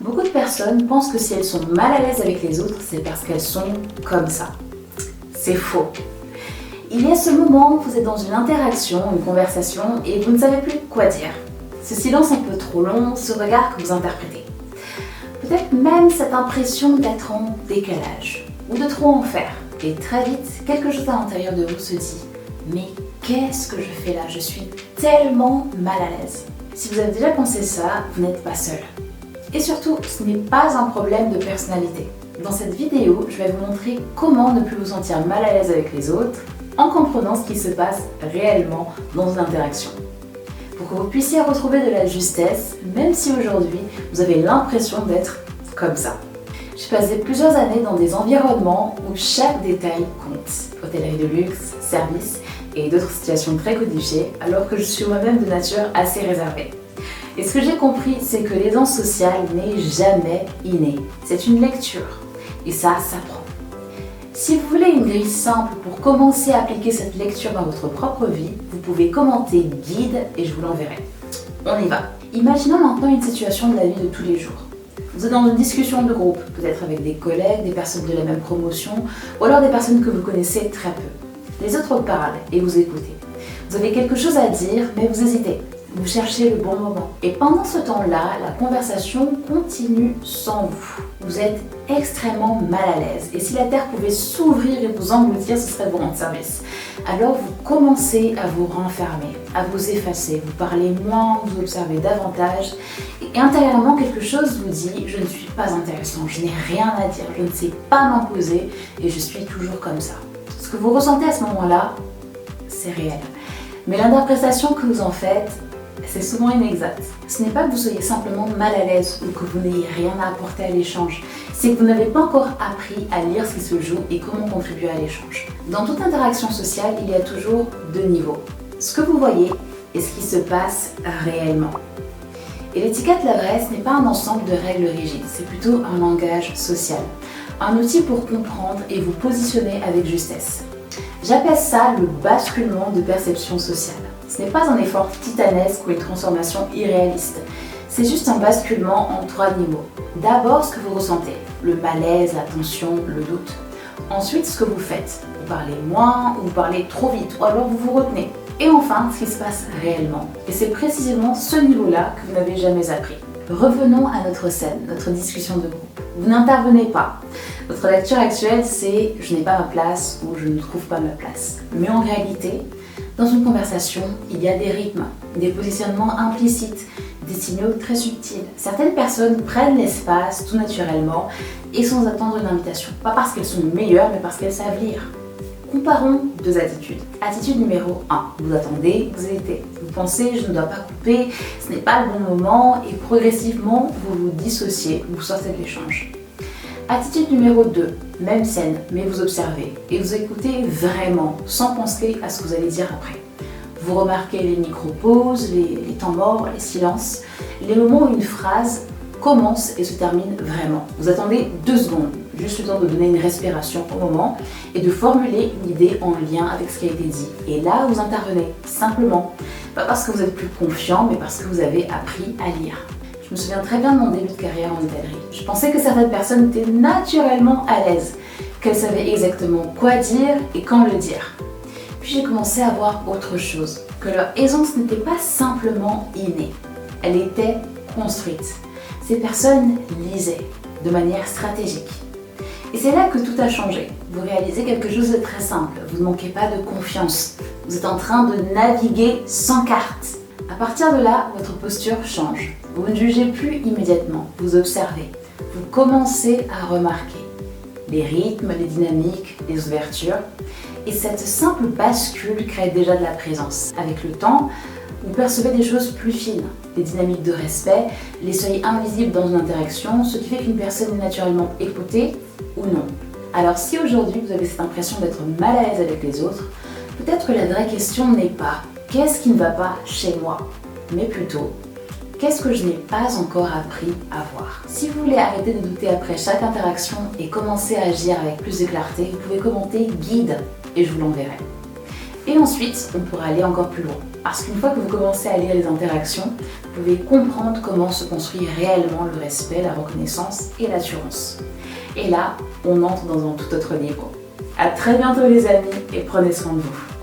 Beaucoup de personnes pensent que si elles sont mal à l'aise avec les autres, c'est parce qu'elles sont comme ça. C'est faux. Il y a ce moment où vous êtes dans une interaction, une conversation, et vous ne savez plus quoi dire. Ce silence un peu trop long, ce regard que vous interprétez. Peut-être même cette impression d'être en décalage, ou de trop en faire. Et très vite, quelque chose à l'intérieur de vous se dit « Mais qu'est-ce que je fais là? Je suis tellement mal à l'aise ». Si vous avez déjà pensé ça, vous n'êtes pas seul. Et surtout, ce n'est pas un problème de personnalité. Dans cette vidéo, je vais vous montrer comment ne plus vous sentir mal à l'aise avec les autres en comprenant ce qui se passe réellement dans une interaction. Pour que vous puissiez retrouver de la justesse, même si aujourd'hui vous avez l'impression d'être comme ça. J'ai passé plusieurs années dans des environnements où chaque détail compte. Hôtellerie de luxe, services et d'autres situations très codifiées, alors que je suis moi-même de nature assez réservée. Et ce que j'ai compris, c'est que l'aisance sociale n'est jamais innée. C'est une lecture. Et ça s'apprend. Si vous voulez une grille simple pour commencer à appliquer cette lecture dans votre propre vie, vous pouvez commenter guide et je vous l'enverrai. On y va. Imaginons maintenant une situation de la vie de tous les jours. Vous êtes dans une discussion de groupe, peut-être avec des collègues, des personnes de la même promotion, ou alors des personnes que vous connaissez très peu. Les autres parlent et vous écoutez. Vous avez quelque chose à dire, mais vous hésitez. Vous cherchez le bon moment. Et pendant ce temps-là, la conversation continue sans vous. Vous êtes extrêmement mal à l'aise. Et si la terre pouvait s'ouvrir et vous engloutir, ce serait vous rendre service. Alors vous commencez à vous renfermer, à vous effacer. Vous parlez moins, vous observez davantage. Et intérieurement, quelque chose vous dit « Je ne suis pas intéressant, je n'ai rien à dire, je ne sais pas m'imposer et je suis toujours comme ça ». Ce que vous ressentez à ce moment-là, c'est réel. Mais l'interprétation que vous en faites, c'est souvent inexact. Ce n'est pas que vous soyez simplement mal à l'aise ou que vous n'ayez rien à apporter à l'échange. C'est que vous n'avez pas encore appris à lire ce qui se joue et comment contribuer à l'échange. Dans toute interaction sociale, il y a toujours deux niveaux. Ce que vous voyez et ce qui se passe réellement. Et l'étiquette La Vraie, ce n'est pas un ensemble de règles rigides, c'est plutôt un langage social. Un outil pour comprendre et vous positionner avec justesse. J'appelle ça le basculement de perception sociale. Ce n'est pas un effort titanesque ou une transformation irréaliste. C'est juste un basculement en trois niveaux. D'abord, ce que vous ressentez, le malaise, la tension, le doute. Ensuite, ce que vous faites. Vous parlez moins, ou vous parlez trop vite, ou alors vous vous retenez. Et enfin, ce qui se passe réellement. Et c'est précisément ce niveau-là que vous n'avez jamais appris. Revenons à notre scène, notre discussion de groupe. Vous n'intervenez pas. Votre lecture actuelle, c'est « je n'ai pas ma place » ou « je ne trouve pas ma place ». Mais en réalité, dans une conversation, il y a des rythmes, des positionnements implicites, des signaux très subtils. Certaines personnes prennent l'espace tout naturellement et sans attendre une invitation. Pas parce qu'elles sont meilleures, mais parce qu'elles savent lire. Comparons deux attitudes. Attitude numéro 1. Vous attendez, vous hésitez. Vous pensez, je ne dois pas couper, ce n'est pas le bon moment et progressivement, vous vous dissociez, vous sortez de l'échange. Attitude numéro 2. Même scène, mais vous observez et vous écoutez vraiment, sans penser à ce que vous allez dire après. Vous remarquez les micro-pauses, les temps morts, les silences, les moments où une phrase commence et se termine vraiment. Vous attendez 2 secondes, juste le temps de donner une respiration au moment et de formuler une idée en lien avec ce qui a été dit. Et là, vous intervenez, simplement. Pas parce que vous êtes plus confiant, mais parce que vous avez appris à lire. Je me souviens très bien de mon début de carrière en hôtellerie. Je pensais que certaines personnes étaient naturellement à l'aise, qu'elles savaient exactement quoi dire et quand le dire. Puis j'ai commencé à voir autre chose, que leur aisance n'était pas simplement innée, elle était construite. Ces personnes lisaient de manière stratégique. Et c'est là que tout a changé. Vous réalisez quelque chose de très simple, vous ne manquez pas de confiance. Vous êtes en train de naviguer sans carte. À partir de là, votre posture change. Vous ne jugez plus immédiatement, vous observez. Vous commencez à remarquer les rythmes, les dynamiques, les ouvertures. Et cette simple bascule crée déjà de la présence. Avec le temps, vous percevez des choses plus fines, des dynamiques de respect, les seuils invisibles dans une interaction, ce qui fait qu'une personne est naturellement écoutée ou non. Alors si aujourd'hui vous avez cette impression d'être mal à l'aise avec les autres, peut-être que la vraie question n'est pas « qu'est-ce qui ne va pas chez moi ?», mais plutôt « qu'est-ce que je n'ai pas encore appris à voir ?» Si vous voulez arrêter de douter après chaque interaction et commencer à agir avec plus de clarté, vous pouvez commenter « guide » et je vous l'enverrai. Et ensuite, on pourra aller encore plus loin. Parce qu'une fois que vous commencez à lire les interactions, vous pouvez comprendre comment se construit réellement le respect, la reconnaissance et l'assurance. Et là, on entre dans un tout autre niveau. À très bientôt les amis et prenez soin de vous.